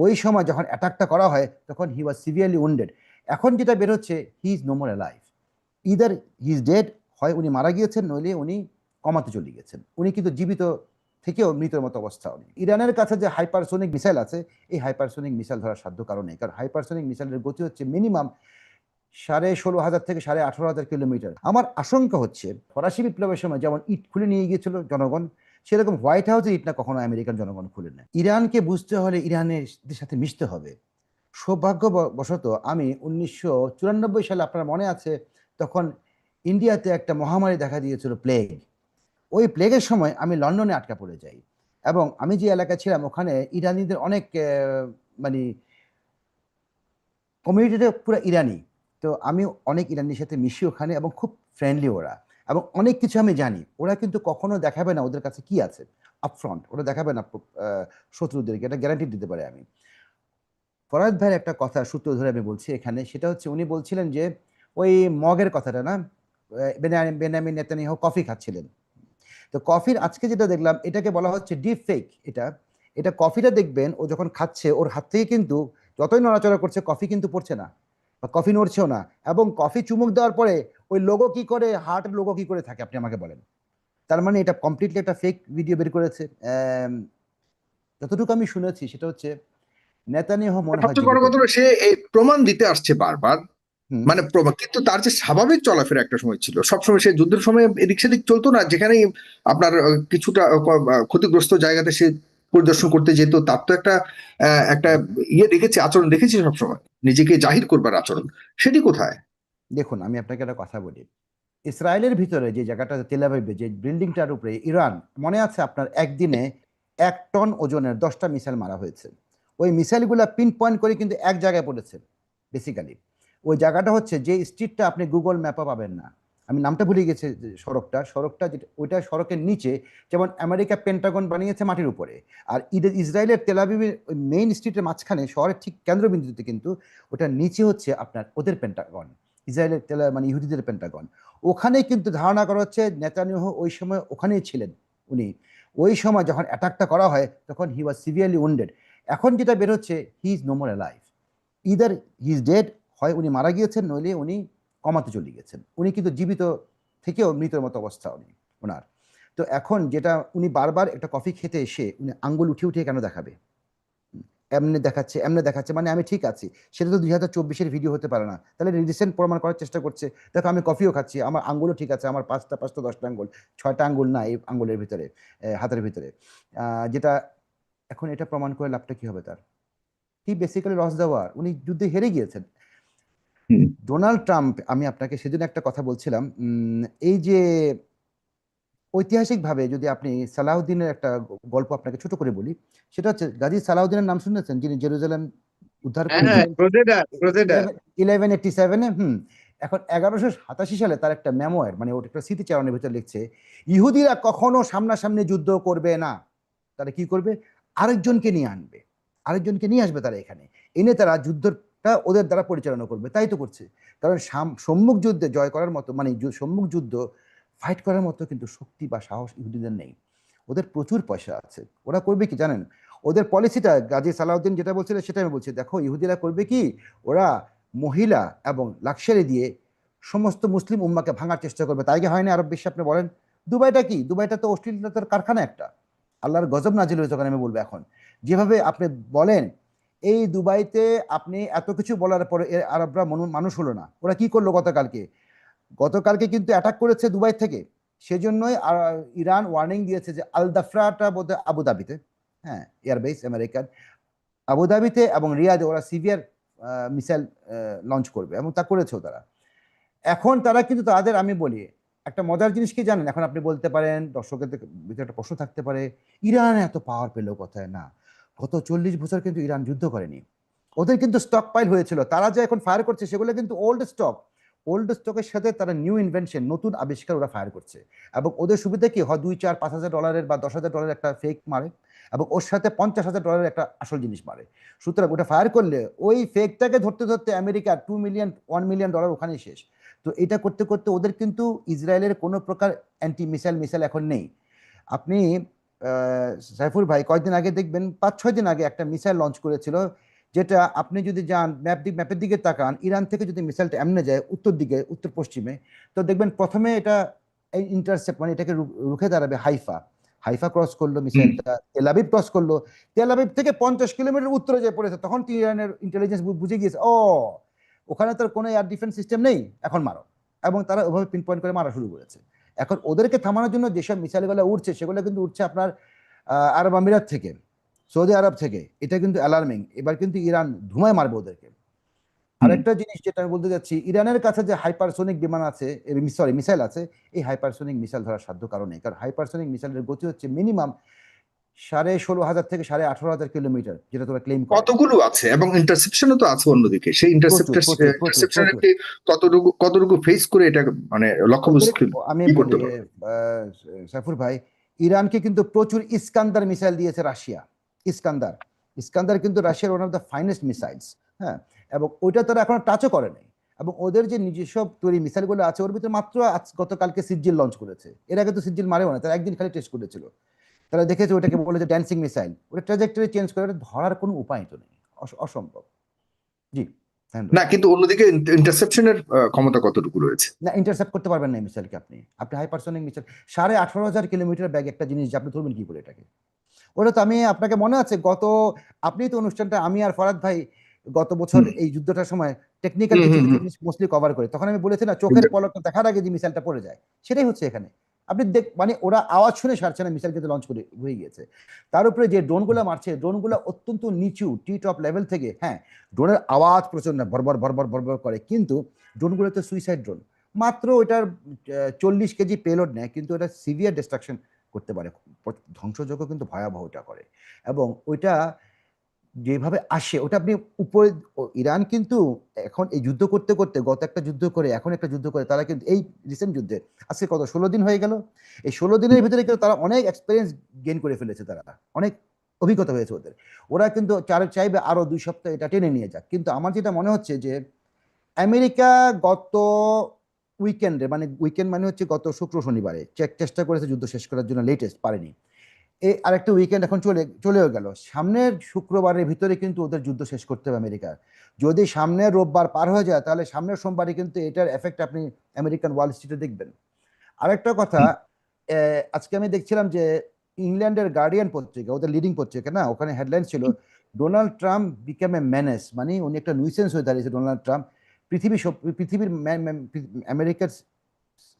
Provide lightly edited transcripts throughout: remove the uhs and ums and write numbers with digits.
ওই সময় যখন অ্যাটাকটা করা হয় তখন হি ওয়াজ সিভিয়ারলি উন্ডেড। এখন যেটা বের হচ্ছে he is no more alive, either he is dead, হয় উনি মারা গিয়েছেন নইলে উনি কমাতে চলে গেছেন। উনি কিন্তু জীবিত থেকেও মৃতের মতো অবস্থা। উনি ইরানের কাছে যে হাইপারসোনিক মিসাইল আছে, এই হাইপারসোনিক মিসাইল ধরার সাধ্য কারণে, কারণ হাইপারসোনিক মিসাইলের গতি হচ্ছে মিনিমাম 16,500 থেকে 18,500 কিলোমিটার। আমার আশঙ্কা হচ্ছে ফরাসি বিপ্লবের সময় যেমন ইট খুলে নিয়ে গিয়েছিল জনগণ, সেরকম হোয়াইট হাউসের ইট না কখনো আমেরিকান জনগণ খুলে নেয়। ইরানকে বুঝতে হলে ইরানের সাথে মিশতে হবে। সৌভাগ্যবশত আমি 1994 সালে, আপনার মনে আছে, তখন ইন্ডিয়াতে একটা মহামারী দেখা দিয়েছিল, প্লেগ। ওই প্লেগের সময় আমি লন্ডনে আটকা পড়ে যাই, এবং আমি যে এলাকায় ছিলাম ওখানে ইরানিদের অনেক মানে কমিউনিটিটা পুরো ইরানি। তো আমি অনেক ইরানির সাথে মিশি ওখানে, এবং খুব ফ্রেন্ডলি ওরা, এবং অনেক কিছু আমি জানি। ওরা কিন্তু কখনো দেখাবে না ওদের কাছে কি আছে আপফ্রন্ট, ওরা দেখাবে না শত্রুদেরকে, এটা গ্যারান্টি দিতে পারে আমি। ফরাদ ভাইয়ের একটা কথা সূত্র ধরে আমি বলছি এখানে, সেটা হচ্ছে উনি বলছিলেন যে ওই মগের কথাটা না, বেনিয়ামিন নেতানিয়াহু কফি খাচ্ছিলেন। তো কফির আজকে যেটা দেখলাম এটাকে বলা হচ্ছে ডিপ ফেক। এটা কফিটা দেখবেন ও যখন খাচ্ছে ওর হাত থেকে কিন্তু যতই নড়াচড়া করছে কফি কিন্তু পড়ছে না, বা কফি নড়ছেও না। এবং কফি চুমুক দেওয়ার পরে ওই লোগো কি করে, হার্টের লোগো কি করে থাকে আপনি আমাকে বলেন? তার মানে এটা কমপ্লিটলি একটা ফেক ভিডিও বের করেছে। যতটুকু আমি শুনেছি সেটা হচ্ছে নেতানিয়াহু মনে হয় সবচেয়ে বড় জীবিত। কথা হলো সে এই প্রমাণ দিতে আসছে বারবার। হুম। মানে কিন্তু তার যে স্বাভাবিক চলাফেরা একটা সময় ছিল, সবসময় সে যুদ্ধের সময় এদিক সেদিক চলতো না, যেখানেই আপনার কিছুটা ক্ষতিগ্রস্ত জায়গাতে সে পরিদর্শন করতে যেত, তার তো একটা একটা ইয়ে রেখেছে, আচরণ রেখেছে সবসময়, নিজেকে জাহির করবার আচরণ। সেটি কোথায়? দেখুন আমি আপনাকে একটা কথা বলি, ইসরায়েলের ভিতরে যে জায়গাটা তেল আবিবে, যে বিল্ডিংটার উপরে ইরান, মনে আছে আপনার, একদিনে 1 টন ওজনের 10টা মিসাইল মারা হয়েছে। ওই মিসাইলগুলো পিন পয়েন্ট করে কিন্তু এক জায়গায় পড়েছে বেসিক্যালি। ওই জায়গাটা হচ্ছে যে স্ট্রিটটা আপনি গুগল ম্যাপে পাবেন না, আমি নামটা ভুলে গেছি, যে সড়কটা যেটা ওইটা সড়কের নিচে, যেমন আমেরিকা পেন্টাগন বানিয়েছে মাটির উপরে, আর ইসরায়েলের তেল আবিবের ওই মেইন স্ট্রিটের মাঝখানে শহরের ঠিক কেন্দ্রবিন্দুতে কিন্তু ওটার নিচে হচ্ছে আপনার ওদের পেন্টাগন, ইসরায়েলের মানে ইহুদিদের পেন্টাগন। ওখানে কিন্তু ধারণা করা হচ্ছে নেতানিয়াহু ওই সময় ওখানেই ছিলেন। উনি ওই সময় যখন অ্যাটাকটা করা হয় তখন হি ওয়াজ সিভিয়ারলি উন্ডেড। এখন যেটা বের হচ্ছে he is no more alive, either he is dead, হয় উনি মারা গিয়েছেন নইলে উনি কমাতে চলে গেছেন। উনি কিন্তু জীবিত থেকেও মৃতের মতো অবস্থা উনি ওনার। তো এখন যেটা উনি বারবার একটা কফি খেতে এসে উনি আঙ্গুল উঠিয়ে উঠিয়ে কেন দেখাবে? এমনি দেখাচ্ছে এমনি দেখাচ্ছে, মানে আমি ঠিক আছি। সেটা তো 2024-এর ভিডিও হতে পারে না। তাহলে রিসেন্ট প্রমাণ করার চেষ্টা করছে, দেখো আমি কফিও খাচ্ছি, আমার আঙ্গুলও ঠিক আছে, আমার 5টা 5টা 10টা আঙ্গুল, 6টা আঙ্গুল না এই আঙ্গুলের ভিতরে, হাতের ভিতরে। যেটা এখন এটা প্রমাণ করে লাভটা কি হবে তার? হি বেসিক্যালি লস দ্য ওয়ার, উনি যুদ্ধে হেরে গিয়েছেন। ডোনাল্ড ট্রাম্প, আমি আপনাকে সেদিন একটা কথা বলছিলাম, এই যে ঐতিহাসিকভাবে যদি আপনি সালাউদ্দিনের একটা গল্প আপনাকে ছোট করে বলি, সেটা হচ্ছে গাজী সালাউদ্দিনের নাম শুনেছেন, যিনি জেরুজালেম উদ্ধার হ্যাঁ, করেছিলেন ক্রুসেডার ক্রুসেডার 1187-এ। এখন 1187 সালে তার একটা মেমোয়ার, মানে ওটা একটা স্মৃতিচারণের ভিতরে লিখছে, ইহুদিরা কখনো সামনাসামনি যুদ্ধ করবে না, তারা কি করবে, আরেকজনকে নিয়ে আনবে, আরেকজনকে নিয়ে আসবে তারা এখানে, এনে তারা যুদ্ধটা ওদের দ্বারা পরিচালনা করবে। তাই তো করছে। কারণ সম্মুখ যুদ্ধে জয় করার মতো, মানে সম্মুখ যুদ্ধ ফাইট করার মতো কিন্তু শক্তি বা সাহস ইহুদিদের নেই। ওদের প্রচুর পয়সা আছে, ওরা করবে কি জানেন? ওদের পলিসিটা গাজী সালাউদ্দিন যেটা বলছিল সেটা আমি বলছি, দেখো ইহুদিরা করবে কি, ওরা মহিলা এবং লাক্সারি দিয়ে সমস্ত মুসলিম উম্মাকে ভাঙার চেষ্টা করবে। তাই কি হয় না আরব বিশ্বে? আপনি বলেন, দুবাইটা কি? দুবাইটা তো অশ্লীলতার কারখানা একটা। আল্লাহর গজব নাজিল হয়েছে ওখানে, আমি বলবো এখন যেভাবে আপনি বলেন, এই দুবাইতে আপনি এত কিছু বলার পরে এর আরবরা মানুষ হলো না। ওরা কি করলো গতকালকে? গতকালকে কিন্তু অ্যাটাক করেছে দুবাই থেকে। সেজন্যই ইরান ওয়ার্নিং দিয়েছে যে আল দাফরাটা বোধহয় আবুধাবিতে, হ্যাঁ, এয়ারবেস আমেরিকান, আবুধাবিতে এবং রিয়াদে ওরা সিভিয়ার মিসাইল লঞ্চ করবে, এবং তা করেছেও তারা। এখন তারা কিন্তু তাদের, আমি বলি একটা মজার জিনিস কি জানেন, এখন আপনি বলতে পারেন, দর্শকের ভিতরে একটা প্রশ্ন থাকতে পারে, ইরান এত পাওয়ার পেলো কোথায়? না, গত 40 বছর কিন্তু ইরান যুদ্ধ করেনি। ওদের কিন্তু স্টক পাইল হয়েছিল, তারা যে এখন ফায়ার করছে সেগুলো কিন্তু ওল্ড স্টক। ওল্ড স্টকের সাথে তারা নিউ ইনভেনশন, নতুন আবিষ্কার ওরা ফায়ার করছে। এবং ওদের সুবিধা কি হয়, 2 4 5 হাজার ডলারের বা 10,000 ডলারের একটা ফেক মারে, এবং ওর সাথে 50,000 ডলারের একটা আসল জিনিস মারে। সুতরাং ওটা ফায়ার করলে ওই ফেকটাকে ধরতে ধরতে আমেরিকা 2 মিলিয়ন 1 মিলিয়ন ডলার ওখানেই শেষ। তো এটা করতে করতে ওদের কিন্তু ইসরায়েলের কোনো প্রকার অ্যান্টি মিসাইল এখন নেই। আপনি সাইফুল ভাই কয়েকদিন আগে দেখবেন 5-6 দিন আগে একটা মিসাইল লঞ্চ করেছিল, যেটা আপনি যদি যান ম্যাপের দিকে তাকান, ইরান থেকে যদি মিসাইলটা এমনে যায় উত্তর দিকে, উত্তর পশ্চিমে, তো দেখবেন প্রথমে এটা ইন্টারসেপ্ট মানে এটাকে রুখে দাঁড়াবে হাইফা। হাইফা ক্রস করলো হুম। মিসাইলটা, তেল আবিব ক্রস করলো, তেল আবিব থেকে 50 কিলোমিটার উত্তরে যে পড়েছে, তখন কি ইরানের ইন্টেলিজেন্স বুঝে গিয়েছে, ও ওখানে তো কোনো এয়ার ডিফেন্স সিস্টেম নেই, এখন মারো। এবং তারা ওভাবে পিন পয়েন্ট করে মারা শুরু করেছে। এখন ওদেরকে থামানোর জন্য যেসব মিসাইলগুলো উঠছে সেগুলো কিন্তু উঠছে আপনার আরব আমিরাত থেকে, সৌদি আরব থেকে। এটা কিন্তু অ্যালার্মিং। এবার কিন্তু ইরান ধুমায় মারবে ওদেরকে। হুম। আরেকটা জিনিস যেটা আমি বলতে যাচ্ছি, ইরানের কাছে যে হাইপারসোনিক বিমান আছে, সরি মিসাইল আছে, এই হাইপারসোনিক মিসাইল ধরার সাধ্য কারণে, কারণ হাইপারসোনিক মিসাইলের গতি হচ্ছে মিনিমাম 16,500 থেকে 18,500 কিলোমিটার, যেটা তোরা ক্লেম করে। কতগুলো আছে এবং ইন্টারসেপশনও তো আছে অন্যদিকে, সেই প্রচুর প্রচুর প্রচুর ইন্টারসেপশনের প্রচুর। কতটুকু ফেস করে এটা মানে ওদের লক্ষ্যবস্তু আমি কি বলি করতে পারবে? আহ, সাইফুর ভাই, ইরানকে কিন্তু প্রচুর ইস্কান্দার মিসাইল দিয়েছে রাশিয়া। ইস্কান্দার, ইস্কান্দার কিন্তু রাশিয়ার one of the finest missiles. হ্যাঁ, এবং ওইটা তারা এখনো টাচও করে নাই। এবং ওদের যে নিজস্ব তৈরি মিসাইলগুলো আছে ওর ভিতরে মাত্র গতকালকে সিজিল লঞ্চ করেছে। এর আগে তো সিজিল মারেও না, তারা একদিন খালি টেস্ট করেছিল। তারা দেখেছে ওটাকে বলে যে ড্যান্সিং মিসাইল, ওটা ট্রাজেক্টরি চেঞ্জ করে, ওটা ধরার কোনো উপায় তো নেই, অসম্ভব। জি, না, ধন্যবাদ। কিন্তু অন্যদিকে ইন্টারসেপশনের ক্ষমতা কতটুকু রয়েছে? না, ইন্টারসেপ্ট করতে পারবেন না এই মিসাইলকে আপনি। আপনি হাইপারসোনিক মিসাইল 18,500 কিলোমিটার ব্যাগ একটা জিনিস যে আপনি ধরবেন কি করে এটাকে? ওটা তো আমি আপনাকে মনে আছে আপনি তো অনুষ্ঠানটা আমি আর ফরাদ ভাই গত বছর হুম। এই যুদ্ধটার সময় টেকনিক্যাল হুম। কিছু হুম। কিছু হুম। জিনিস মোস্টলি কভার করে, তখন আমি বলেছি না, চোখের পলকটা দেখার আগে যে মিসাইলটা পড়ে যায়, সেটাই হচ্ছে এখানে। আপনি মানে ওরা আওয়াজ শুনে সারছে না, মিসাইল কিন্তু লঞ্চ করে হয়ে গিয়েছে। তার উপরে যে ড্রোনগুলো মারছে, ড্রোনগুলো অত্যন্ত নিচু টি টপ লেভেল থেকে। হ্যাঁ, ড্রোনের আওয়াজ প্রচন্ড ভরভর ভরভর ভরভর করে, কিন্তু ড্রোনগুলো তো সুইসাইড ড্রোন। মাত্র ওইটার 40 কেজি পেলোড নেয়, কিন্তু ওটা সিভিয়ার ডিস্ট্রাকশন করতে পারে, ধ্বংসযজ্ঞ কিন্তু ভয়াবহ ওটা করে। এবং ওইটা যেভাবে আসে ওটা আপনি উপরে, ইরান কিন্তু এখন এই যুদ্ধ করতে করতে, গত একটা যুদ্ধ করে এখন একটা যুদ্ধ করে, তারা কিন্তু এই রিসেন্ট যুদ্ধে আজকে কত 16 দিন হয়ে গেল, এই 16 দিনের ভিতরে কিন্তু তারা অনেক এক্সপিরিয়েন্স গেইন করে ফেলেছে, তারা অনেক অভিজ্ঞতা হয়েছে ওদের। ওরা কিন্তু চাইবে আরো 2 সপ্তাহ এটা টেনে নিয়ে যাক। কিন্তু আমার যেটা মনে হচ্ছে যে আমেরিকা গত উইকেন্ডে, মানে উইকেন্ড মানে হচ্ছে গত শুক্র শনিবারে চেষ্টা করেছে যুদ্ধ শেষ করার জন্য, লেটেস্ট পারেনি। এই আরেকটা উইকেন্ড এখন চলেও গেল, সামনের শুক্রবারের ভিতরে কিন্তু ওদের যুদ্ধ শেষ করতে হবে আমেরিকার। যদি সামনের রোববার পার হয়ে যায়, তাহলে সামনের সোমবারে কিন্তু এটার এফেক্ট আপনি আমেরিকান ওয়াল স্ট্রিটে দেখবেন। আরেকটা কথা, আজকে আমি দেখছিলাম যে ইংল্যান্ডের গার্ডিয়ান পত্রিকা, ওদের লিডিং পত্রিকা না, ওখানে হেডলাইন ছিল ডোনাল্ড ট্রাম্প বিকাম এ ম্যানেস, মানে উনি একটা নুইসেন্স হয়ে দাঁড়িয়েছে ডোনাল্ড ট্রাম্প পৃথিবীর আমেরিকার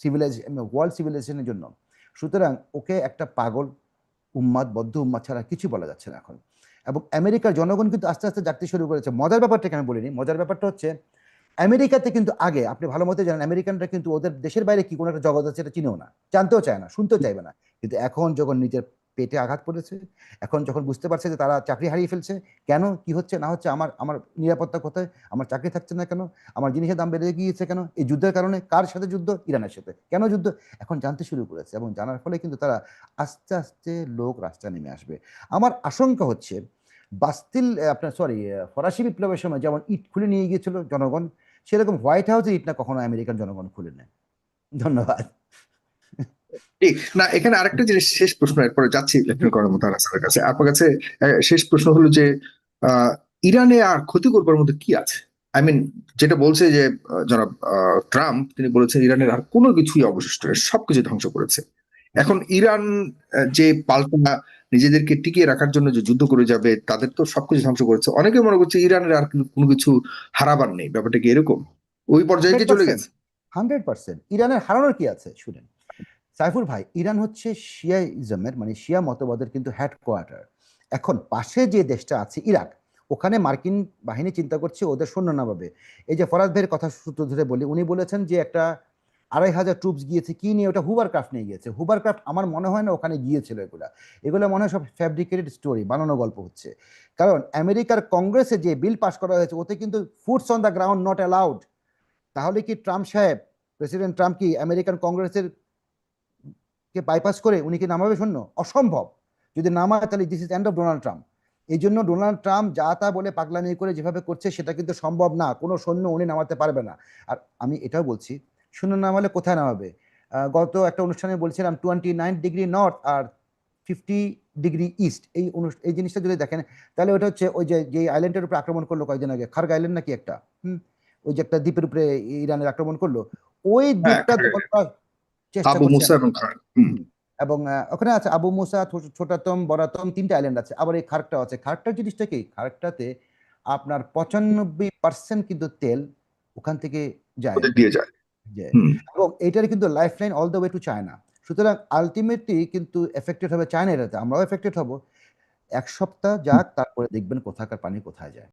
সিভিলাইজেশন, ওয়ার্ল্ড সিভিলাইজেশনের জন্য। সুতরাং ওকে একটা পাগল উন্মাদ, বদ্ধ উন্মাদ ছাড়া কিছু বলা যাচ্ছে না এখন। এবং আমেরিকার জনগণ কিন্তু আস্তে আস্তে জাগতে শুরু করেছে। মজার ব্যাপারটা আমি বলিনি, মজার ব্যাপারটা হচ্ছে আমেরিকাতে কিন্তু আগে আপনি ভালো মতো জানেন, আমেরিকানরা কিন্তু ওদের দেশের বাইরে কি কোনো একটা জগৎ আছে এটা চিনেও না, জানতেও চায় না, শুনতেও চাইবে না। কিন্তু এখন যখন নিজের পেটে আঘাত পড়েছে, এখন যখন বুঝতে পারছে যে তারা চাকরি হারিয়ে ফেলছে, কেন কি হচ্ছে না হচ্ছে, আমার আমার নিরাপত্তা কোথায়, আমার চাকরি থাকছে না কেন, আমার জিনিসের দাম বেড়ে গিয়েছে কেন, এই যুদ্ধের কারণে। কার সাথে যুদ্ধ? ইরানের সাথে। কেন যুদ্ধ? এখন জানতে শুরু করেছে, এবং জানার ফলে কিন্তু তারা আস্তে আস্তে লোক রাস্তায় নেমে আসবে। আমার আশঙ্কা হচ্ছে বাস্তিল আপনার সরি ফরাসি বিপ্লবের সময় যেমন ইট খুলে নিয়ে গিয়েছিল জনগণ, সেরকম হোয়াইট হাউসের ইট না কখনো আমেরিকান জনগণ খুলে নেয়। ধন্যবাদ। ঠিক না, এখানে আরেকটা জিনিস, শেষ প্রশ্ন, এরপরে যাচ্ছি জি, লেফটেন্যান্ট কর্নেল মোতাহার হাসানের কাছে। আপনার কাছে শেষ প্রশ্ন হলো যে আহ, ইরানে আর ক্ষতি করবার মতো কি আছে? আই মিন, যেটা বলছে যে জনাব ট্রাম্প, তিনি বলেছেন ইরানের আর কোনো কিছুই অবশিষ্ট নেই, সবকিছু ধ্বংস করেছে। জি। এখন ইরান যে পাল্টা নিজেদেরকে টিকিয়ে রাখার জন্য যে যুদ্ধ করে যাবে, তাদের তো সবকিছু ধ্বংস করেছে। অনেকে মনে করছে ইরানের আর কিন্তু কোনো কিছু হারাবার নেই। ব্যাপারটা কি এরকম? ওই পর্যায়ে হান্ড্রেড কি চলে পার্সেন্ট গেছে? 100%। ইরানের হারানোর কি আছে শুনেন সাইফুল ভাই, ইরান হচ্ছে শিয়াইজমের মানে শিয়া মতবাদের কিন্তু হেডকোয়ার্টার। এখন পাশে যে দেশটা আছে ইরাক, ওখানে মার্কিন বাহিনী চিন্তা করছে ওদের সৈন্য নামাবে। এই যে ফরাজ ভাইয়ের কথা সূত্র ধরে বলি, উনি বলেছেন যে একটা 2,500 ট্রুপস গিয়েছে, কি নিয়ে? ওটা হুবার ক্রাফট নিয়ে গিয়েছে। হুবার ক্রাফট আমার মনে হয় না ওখানে গিয়েছিল। এগুলা এগুলো মনে হয় সব ফ্যাব্রিকেটেড স্টোরি, বানানো গল্প হচ্ছে। কারণ আমেরিকার কংগ্রেসে যে বিল পাস করা হয়েছে ওতে কিন্তু foots on the ground not allowed. তাহলে কি ট্রাম্প সাহেব, প্রেসিডেন্ট ট্রাম্প কি আমেরিকান কংগ্রেসের কে বাইপাস করে উনি কি নামাবে সৈন্য? অসম্ভব। যদি নামায় তাহলে this is end of Donald Trump. এই জন্য ডোনাল্ড ট্রাম্প যা তা বলে পাগলামি করে যেভাবে করছে সেটা কিন্তু সম্ভব না, কোনো সৈন্য উনি নামাতে পারবে না। আর আমি এটাও বলছি, সৈন্য নামালে কোথায় নামাবে? গত একটা অনুষ্ঠানে বলছিলাম 29 ডিগ্রি নর্থ আর 50 ডিগ্রি ইস্ট, এই জিনিসটা যদি দেখেন তাহলে ওটা হচ্ছে ওই যে আইল্যান্ডের উপরে আক্রমণ করলো কয়েকদিন আগে, খার্গ আইল্যান্ড নাকি একটা, ওই যে একটা দ্বীপের উপরে ইরানের আক্রমণ করলো, ওই হ্যাঁ, দ্বীপটা দখল চেষ্টা আবু করছে মুসা এবং খান। হুম। হুম। এবং ওখানে আছে আবু মুসা, ছোটাতম, বড়াতম, 3টা আইল্যান্ড আছে, আবার এই খার্কটাও আছে। খার্কটার জিনিসটা কি, খার্কটাতে আপনার 95% কিন্তু তেল ওখান থেকে যায় আর ওদের কি, দিয়ে যায়। যে হুম। এবং এইটার কিন্তু life line all the way to China. সুতরাং আলটিমেটলি কিন্তু এফেক্টেড হবে চায়না, এটাতে আমরাও এফেক্টেড হব। 1 সপ্তাহ যাক, তারপরে দেখবেন কোথাকার পানি কোথায় যায়।